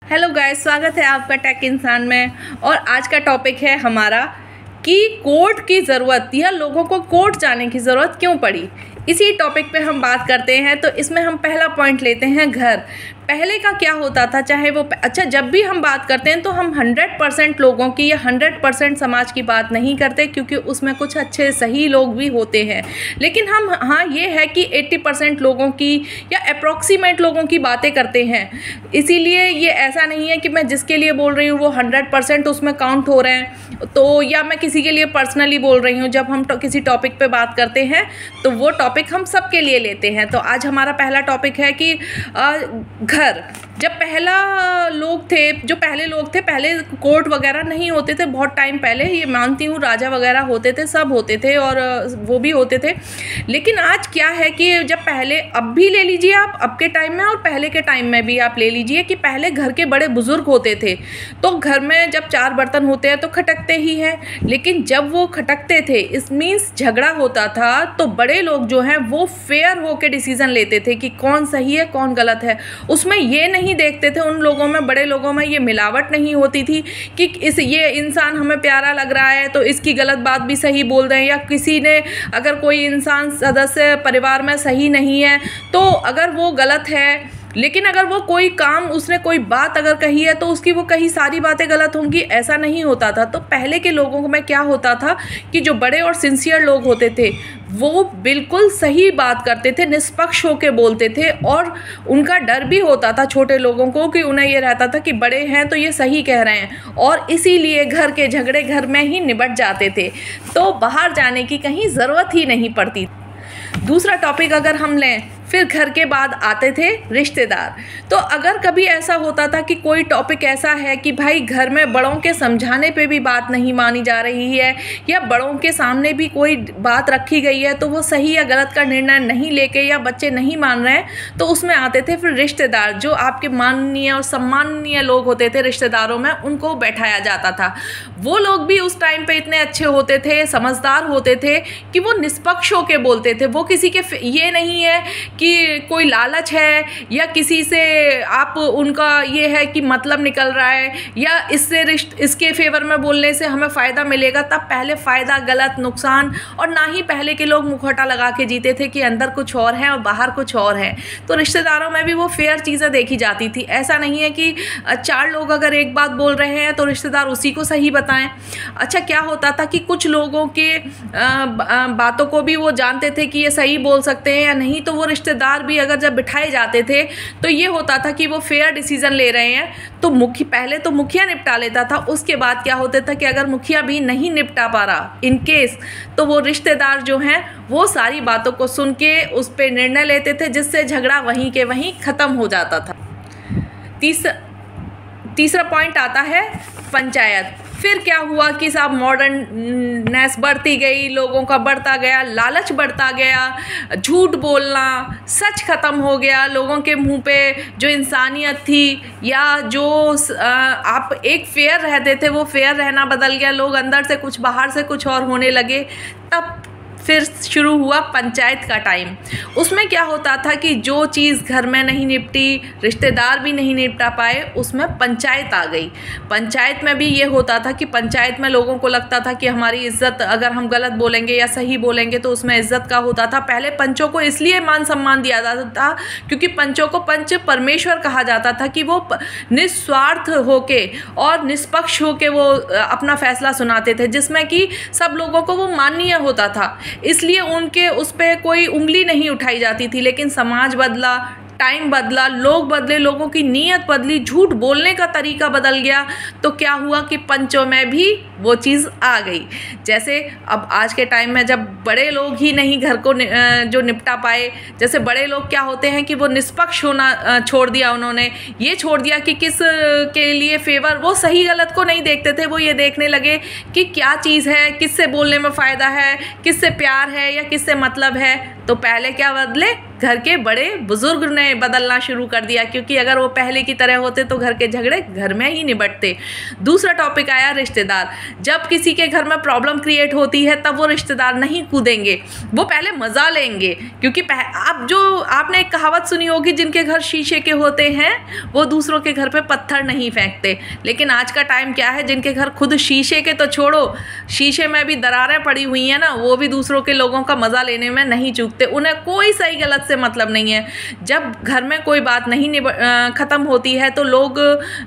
Hello guys, स्वागत है आपका टेक इंसान में। और आज का टॉपिक है हमारा कि कोड की ज़रूरत या लोगों को कोड जाने की ज़रूरत क्यों पड़ी। इसी टॉपिक पे हम बात करते हैं। तो इसमें हम पहला पॉइंट लेते हैं घर। पहले का क्या होता था, चाहे वो जब भी हम बात करते हैं तो हम 100% लोगों की या 100% समाज की बात नहीं करते, क्योंकि उसमें कुछ अच्छे सही लोग भी होते हैं। लेकिन हम ये है कि 80% लोगों की या अप्रॉक्सीमेट लोगों की बातें करते हैं। इसीलिए ये ऐसा नहीं है कि मैं जिसके लिए बोल रही हूँ वो 100% उसमें काउंट हो रहे हैं, तो या मैं किसी के लिए पर्सनली बोल रही हूँ। जब हम किसी टॉपिक पे बात करते हैं तो वो टॉपिक हम सबके लिए लेते हैं। तो आज हमारा पहला टॉपिक है कि घर। जब पहले लोग थे, पहले कोर्ट वगैरह नहीं होते थे। बहुत टाइम पहले, ये मानती हूँ, राजा वगैरह होते थे, सब होते थे और वो भी होते थे। लेकिन आज क्या है कि जब पहले, अब भी ले लीजिए आप, अब के टाइम में और पहले के टाइम में भी आप ले लीजिए कि पहले घर के बड़े बुजुर्ग होते थे तो घर में जब 4 बर्तन होते हैं तो खटकते ही हैं। लेकिन जब वो खटकते थे, इस मीन्स झगड़ा होता था, तो बड़े लोग जो हैं वो फेयर होकर डिसीजन लेते थे कि कौन सही है कौन गलत है। उसमें ये नहीं देखते थे, उन लोगों में, बड़े लोगों में ये मिलावट नहीं होती थी कि ये इंसान हमें प्यारा लग रहा है तो इसकी गलत बात भी सही बोल दें, या किसी ने अगर कोई इंसान सदस्य परिवार में सही नहीं है तो अगर वो गलत है, लेकिन अगर वो कोई काम, उसने कोई बात अगर कही है तो उसकी वो कही सारी बातें गलत होंगी, ऐसा नहीं होता था। तो पहले के लोगों में क्या होता था कि जो बड़े और सिंसियर लोग होते थे वो बिल्कुल सही बात करते थे, निष्पक्ष होकर बोलते थे। और उनका डर भी होता था छोटे लोगों को कि उन्हें ये रहता था कि बड़े हैं तो ये सही कह रहे हैं, और इसीलिए घर के झगड़े घर में ही निबट जाते थे, तो बाहर जाने की कहीं ज़रूरत ही नहीं पड़ती। दूसरा टॉपिक अगर हम लें, फिर घर के बाद आते थे रिश्तेदार। तो अगर कभी ऐसा होता था कि कोई टॉपिक ऐसा है कि भाई घर में बड़ों के समझाने पे भी बात नहीं मानी जा रही है, या बड़ों के सामने भी कोई बात रखी गई है तो वो सही या गलत का निर्णय नहीं लेके, या बच्चे नहीं मान रहे हैं, तो उसमें आते थे फिर रिश्तेदार, जो आपके माननीय और सम्माननीय लोग होते थे रिश्तेदारों में, उनको बैठाया जाता था। वो लोग भी उस टाइम पे इतने अच्छे होते थे, समझदार होते थे कि वो निष्पक्ष होकर बोलते थे। वो किसी के, ये नहीं है कि कोई लालच है या किसी से आप उनका ये है कि मतलब निकल रहा है, या इसके फेवर में बोलने से हमें फ़ायदा मिलेगा। तब पहले फ़ायदा, गलत, नुकसान, और ना ही पहले के लोग मुखौटा लगा के जीते थे कि अंदर कुछ और है और बाहर कुछ और है। तो रिश्तेदारों में भी वो फेयर चीज़ें देखी जाती थी। ऐसा नहीं है कि 4 लोग अगर एक बात बोल रहे हैं तो रिश्तेदार उसी को सही बताएं। अच्छा, क्या होता था कि कुछ लोगों के बातों को भी वो जानते थे कि ये सही बोल सकते हैं या नहीं, तो वो रिश्तेदार भी अगर जब बिठाए जाते थे तो ये होता था कि वो फेयर डिसीजन ले रहे हैं, तो पहले तो मुखिया निपटा लेता था। उसके बाद क्या होता था कि अगर मुखिया भी नहीं निपटा पा रहा इन केस, तो वो रिश्तेदार जो हैं वो सारी बातों को सुन के उस पर निर्णय लेते थे, जिससे झगड़ा वहीं के वहीं ख़त्म हो जाता था। तीसरा पॉइंट आता है पंचायत। फिर क्या हुआ कि साहब मॉडर्ननेस बढ़ती गई, लोगों का बढ़ता गया, लालच बढ़ता गया, झूठ बोलना, सच ख़त्म हो गया। लोगों के मुंह पे जो इंसानियत थी, या जो आप एक फेयर रहते थे वो फेयर रहना बदल गया। लोग अंदर से कुछ, बाहर से कुछ और होने लगे। तब फिर शुरू हुआ पंचायत का टाइम। उसमें क्या होता था कि जो चीज़ घर में नहीं निपटी, रिश्तेदार भी नहीं निपटा पाए, उसमें पंचायत आ गई। पंचायत में भी ये होता था कि पंचायत में लोगों को लगता था कि हमारी इज्जत, अगर हम गलत बोलेंगे या सही बोलेंगे तो उसमें इज्जत का होता था। पहले पंचों को इसलिए मान सम्मान दिया जाता था क्योंकि पंचों को पंच परमेश्वर कहा जाता था कि वो निस्वार्थ होके और निष्पक्ष होके वो अपना फैसला सुनाते थे, जिसमें कि सब लोगों को वो माननीय होता था। इसलिए उनके उस पे कोई उंगली नहीं उठाई जाती थी। लेकिन समाज बदला, टाइम बदला, लोग बदले, लोगों की नीयत बदली, झूठ बोलने का तरीका बदल गया, तो क्या हुआ कि पंचों में भी वो चीज़ आ गई। जैसे अब आज के टाइम में जब बड़े लोग ही नहीं घर को जो निपटा पाए, जैसे बड़े लोग क्या होते हैं कि वो निष्पक्ष होना छोड़ दिया। उन्होंने ये छोड़ दिया कि किस के लिए फेवर, वो सही गलत को नहीं देखते थे। वो ये देखने लगे कि क्या चीज़ है, किससे बोलने में फ़ायदा है, किससे प्यार है या किससे मतलब है। तो पहले क्या बदले, घर के बड़े बुजुर्ग ने बदलना शुरू कर दिया, क्योंकि अगर वो पहले की तरह होते तो घर के झगड़े घर में ही निबटते। दूसरा टॉपिक आया रिश्तेदार। जब किसी के घर में प्रॉब्लम क्रिएट होती है तब वो रिश्तेदार नहीं कूदेंगे, वो पहले मजा लेंगे, क्योंकि अब जो आपने एक कहावत सुनी होगी, जिनके घर शीशे के होते हैं वो दूसरों के घर पे पत्थर नहीं फेंकते। लेकिन आज का टाइम क्या है, जिनके घर खुद शीशे के तो छोड़ो, शीशे में भी दरारें पड़ी हुई हैं ना, वो भी दूसरों के लोगों का मजा लेने में नहीं चूकते। उन्हें कोई सही गलत से मतलब नहीं है। जब घर में कोई बात नहीं खत्म होती है तो लोग,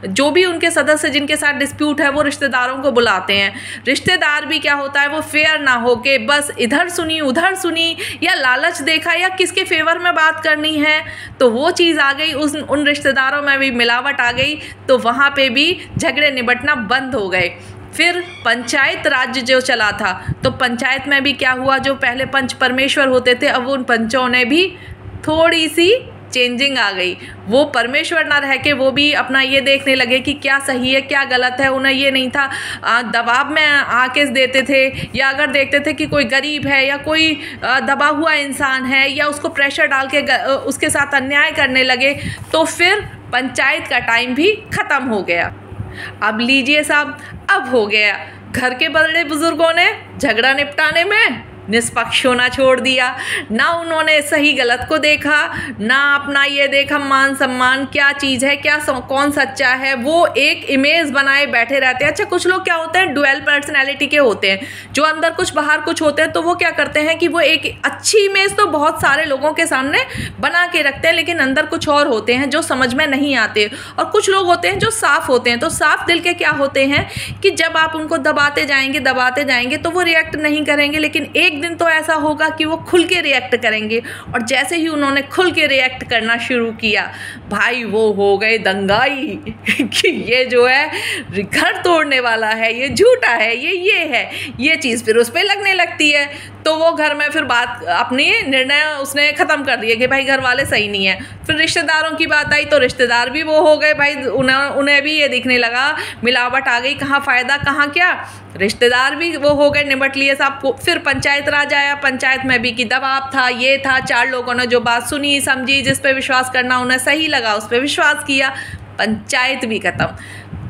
जो भी उनके सदस्य जिनके साथ डिस्प्यूट है, वो रिश्तेदारों को बुलाते हैं। रिश्तेदार भी क्या होता है, वो फेयर ना हो के बस इधर सुनी उधर सुनी, या लालच देखा या किसके फेवर में बात करनी है, तो वो चीज़ आ गई, उन रिश्तेदारों में भी मिलावट आ गई, तो वहाँ पे भी झगड़े निबटना बंद हो गए। फिर पंचायत राज्य जो चला था, तो पंचायत में भी क्या हुआ, जो पहले पंच परमेश्वर होते थे, अब उन पंचों ने भी थोड़ी सी चेंजिंग आ गई। वो परमेश्वर ना रह के वो भी अपना ये देखने लगे कि क्या सही है क्या गलत है। उन्हें ये नहीं था दबाव में आके देते थे, या अगर देखते थे कि कोई गरीब है या कोई दबा हुआ इंसान है, या उसको प्रेशर डाल के उसके साथ अन्याय करने लगे, तो फिर पंचायत का टाइम भी ख़त्म हो गया। अब लीजिए साहब, अब हो गया, घर के बड़े बुजुर्गों ने झगड़ा निपटाने में निष्पक्ष होना छोड़ दिया। ना उन्होंने सही गलत को देखा, ना अपना ये देखा मान सम्मान क्या चीज़ है, क्या कौन सच्चा है। वो एक इमेज बनाए बैठे रहते हैं। अच्छा, कुछ लोग क्या होते हैं, डुअल पर्सनैलिटी के होते हैं, जो अंदर कुछ बाहर कुछ होते हैं। तो वो क्या करते हैं कि वो एक अच्छी इमेज तो बहुत सारे लोगों के सामने बना के रखते हैं, लेकिन अंदर कुछ और होते हैं जो समझ में नहीं आते। और कुछ लोग होते हैं जो साफ होते हैं। तो साफ दिल के क्या होते हैं कि जब आप उनको दबाते जाएंगे तो वो रिएक्ट नहीं करेंगे, लेकिन एक दिन तो ऐसा होगा कि वो खुल के रिएक्ट करेंगे। और जैसे ही उन्होंने खुल के रिएक्ट करना शुरू किया, भाई वो हो गए दंगाई कि ये जो है घर तोड़ने वाला है, ये झूठा है, ये है, ये चीज़ फिर उस पर लगने लगती है। तो वो घर में फिर बात अपनी निर्णय उसने ख़त्म कर दिया कि भाई घर वाले सही नहीं है। फिर रिश्तेदारों की बात आई तो रिश्तेदार भी वो हो गए, भाई उन्हें भी ये दिखने लगा मिलावट आ गई, कहाँ फ़ायदा कहाँ क्या, रिश्तेदार भी वो हो गए, निपट लिए सबको। फिर पंचायत राज आया, पंचायत में भी कि दबाव था, ये था, चार लोगों ने जो बात सुनी समझी, जिस पे विश्वास करना उन्हें सही लगा उस पर विश्वास किया, पंचायत भी ख़त्म।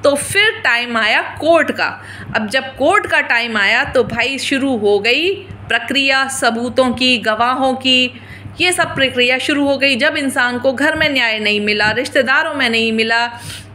तो फिर टाइम आया कोर्ट का। अब जब कोर्ट का टाइम आया तो भाई शुरू हो गई प्रक्रिया, सबूतों की, गवाहों की, ये सब प्रक्रिया शुरू हो गई। जब इंसान को घर में न्याय नहीं मिला, रिश्तेदारों में नहीं मिला,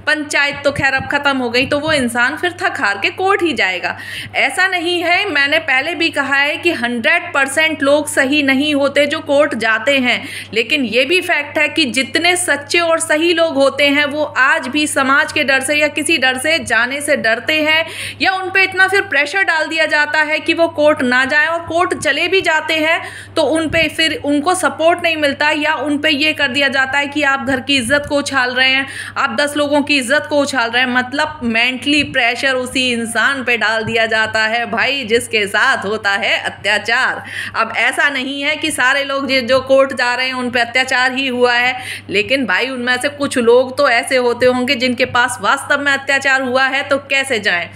पंचायत तो खैर अब ख़त्म हो गई, तो वो इंसान फिर थक हार के कोर्ट ही जाएगा। ऐसा नहीं है, मैंने पहले भी कहा है कि 100% लोग सही नहीं होते जो कोर्ट जाते हैं, लेकिन ये भी फैक्ट है कि जितने सच्चे और सही लोग होते हैं वो आज भी समाज के डर से या किसी डर से जाने से डरते हैं, या उन पे इतना फिर प्रेशर डाल दिया जाता है कि वो कोर्ट ना जाए, और कोर्ट चले भी जाते हैं तो उन पे फिर उनको सपोर्ट नहीं मिलता, या उन पे ये कर दिया जाता है कि आप घर की इज्जत को उछाल रहे हैं, आप 10 लोगों की इज्जत को उछाल रहे हैं। मतलब मेंटली प्रेशर उसी इंसान पे डाल दिया जाता है भाई जिसके साथ होता है अत्याचार। अब ऐसा नहीं है कि सारे लोग जो कोर्ट जा रहे हैं उन पे अत्याचार ही हुआ है, लेकिन भाई उनमें से कुछ लोग तो ऐसे होते होंगे जिनके पास वास्तव में अत्याचार हुआ है, तो कैसे जाएं?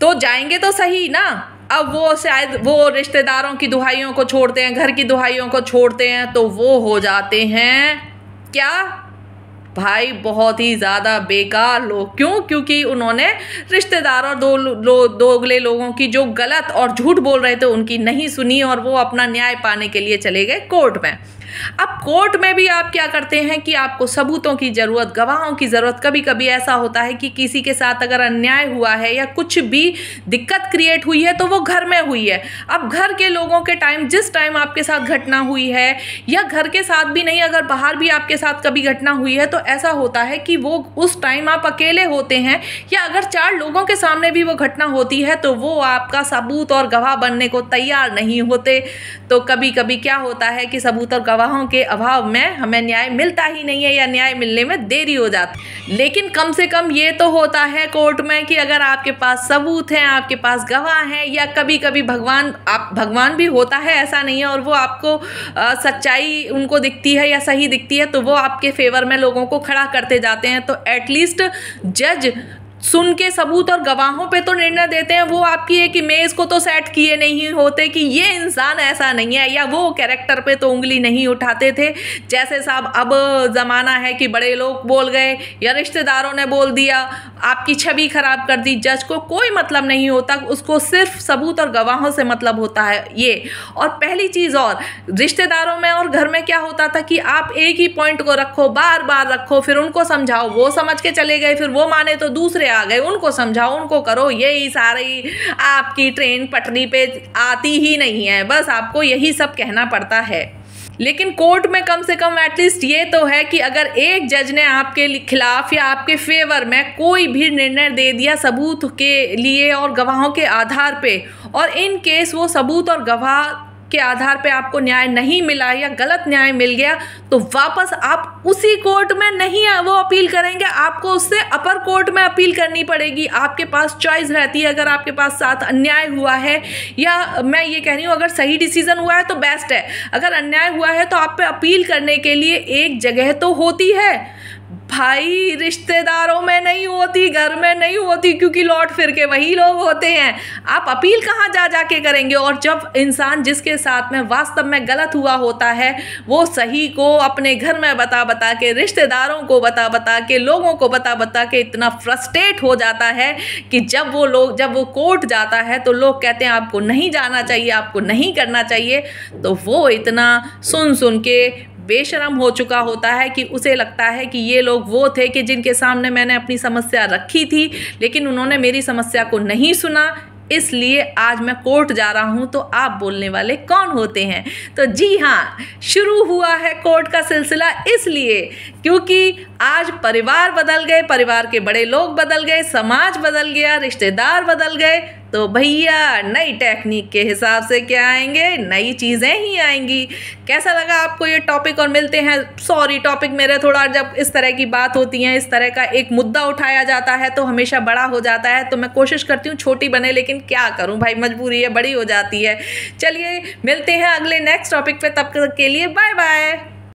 तो जाएंगे तो सही ना। अब वो शायद वो रिश्तेदारों की दुहाइयों को छोड़ते हैं, घर की दुहाइयों को छोड़ते हैं, तो वो हो जाते हैं क्या भाई, बहुत ही ज़्यादा बेकार लोग। क्यों? क्योंकि उन्होंने रिश्तेदार और दोगले लोगों की जो गलत और झूठ बोल रहे थे उनकी नहीं सुनी, और वो अपना न्याय पाने के लिए चले गए कोर्ट में। अब कोर्ट में भी आप क्या करते हैं कि आपको सबूतों की ज़रूरत, गवाहों की ज़रूरत। कभी कभी ऐसा होता है कि किसी के साथ अगर अन्याय हुआ है या कुछ भी दिक्कत क्रिएट हुई है तो वो घर में हुई है। अब घर के लोगों के टाइम, जिस टाइम आपके साथ घटना हुई है, या घर के साथ भी नहीं, अगर बाहर भी आपके साथ कभी घटना हुई है, तो ऐसा होता है कि वो उस टाइम आप अकेले होते हैं, या अगर 4 लोगों के सामने भी वो घटना होती है तो वो आपका सबूत और गवाह बनने को तैयार नहीं होते। तो कभी कभी क्या होता है कि सबूत और गवाहों के अभाव में हमें न्याय मिलता ही नहीं है, या न्याय मिलने में देरी हो जाती है। लेकिन कम से कम ये तो होता है कोर्ट में कि अगर आपके पास सबूत हैं, आपके पास गवाह हैं, या कभी कभी भगवान भी होता है, ऐसा नहीं है, और वो आपको सच्चाई उनको दिखती है या सही दिखती है, तो वो आपके फेवर में लोगों को खड़ा करते जाते हैं। तो एटलीस्ट जज सुन के सबूत और गवाहों पे तो निर्णय देते हैं, वो आपकी एक इमेज को तो सेट किए नहीं होते कि ये इंसान ऐसा नहीं है, या वो कैरेक्टर पे तो उंगली नहीं उठाते थे। जैसे साहब अब ज़माना है कि बड़े लोग बोल गए या रिश्तेदारों ने बोल दिया, आपकी छवि खराब कर दी, जज को कोई मतलब नहीं होता, उसको सिर्फ सबूत और गवाहों से मतलब होता है ये। और पहली चीज़ और, रिश्तेदारों में और घर में क्या होता था कि आप एक ही पॉइंट को रखो, बार बार रखो, फिर उनको समझाओ, वो समझ के चले गए, फिर वो माने तो दूसरे आ गए, उनको समझाओ, उनको करो, यही सारी आपकी ट्रेन पटरी पे आती ही नहीं है, बस आपको यही सब कहना पड़ता है। लेकिन कोर्ट में कम से कम एटलीस्ट ये तो है कि अगर एक जज ने आपके खिलाफ या आपके फेवर में कोई भी निर्णय दे दिया सबूत के लिए और गवाहों के आधार पे, और इन केस वो सबूत और गवाह के आधार पे आपको न्याय नहीं मिला या गलत न्याय मिल गया, तो वापस आप उसी कोर्ट में नहीं वो अपील करेंगे, आपको उससे अपर कोर्ट में अपील करनी पड़ेगी। आपके पास चॉइस रहती है, अगर आपके पास साथ अन्याय हुआ है, या मैं ये कह रही हूँ अगर सही डिसीजन हुआ है तो बेस्ट है, अगर अन्याय हुआ है तो आप पे अपील करने के लिए एक जगह तो होती है भाई, रिश्तेदारों में नहीं होती, घर में नहीं होती, क्योंकि लौट फिर के वही लोग होते हैं। आप अपील कहाँ जा जाके करेंगे? और जब इंसान जिसके साथ में वास्तव में गलत हुआ होता है, वो सही को अपने घर में बता बता के, रिश्तेदारों को बता बता के, लोगों को बता बता के इतना फ्रस्ट्रेट हो जाता है कि जब वो कोर्ट जाता है तो लोग कहते हैं आपको नहीं जाना चाहिए, आपको नहीं करना चाहिए, तो वो इतना सुन सुन के बेशरम हो चुका होता है कि उसे लगता है कि ये लोग वो थे कि जिनके सामने मैंने अपनी समस्या रखी थी, लेकिन उन्होंने मेरी समस्या को नहीं सुना, इसलिए आज मैं कोर्ट जा रहा हूं, तो आप बोलने वाले कौन होते हैं? तो जी हाँ, शुरू हुआ है कोर्ट का सिलसिला इसलिए क्योंकि आज परिवार बदल गए, परिवार के बड़े लोग बदल गए, समाज बदल गया, रिश्तेदार बदल गए, तो भैया नई टेक्निक के हिसाब से क्या आएंगे? नई चीज़ें ही आएंगी। कैसा लगा आपको ये टॉपिक? और मिलते हैं, सॉरी टॉपिक मेरे थोड़ा, जब इस तरह की बात होती है, इस तरह का एक मुद्दा उठाया जाता है तो हमेशा बड़ा हो जाता है, तो मैं कोशिश करती हूँ छोटी बने, लेकिन क्या करूँ भाई, मजबूरी है, बड़ी हो जाती है। चलिए मिलते हैं अगले नेक्स्ट टॉपिक पे, तब तक के लिए बाय बाय।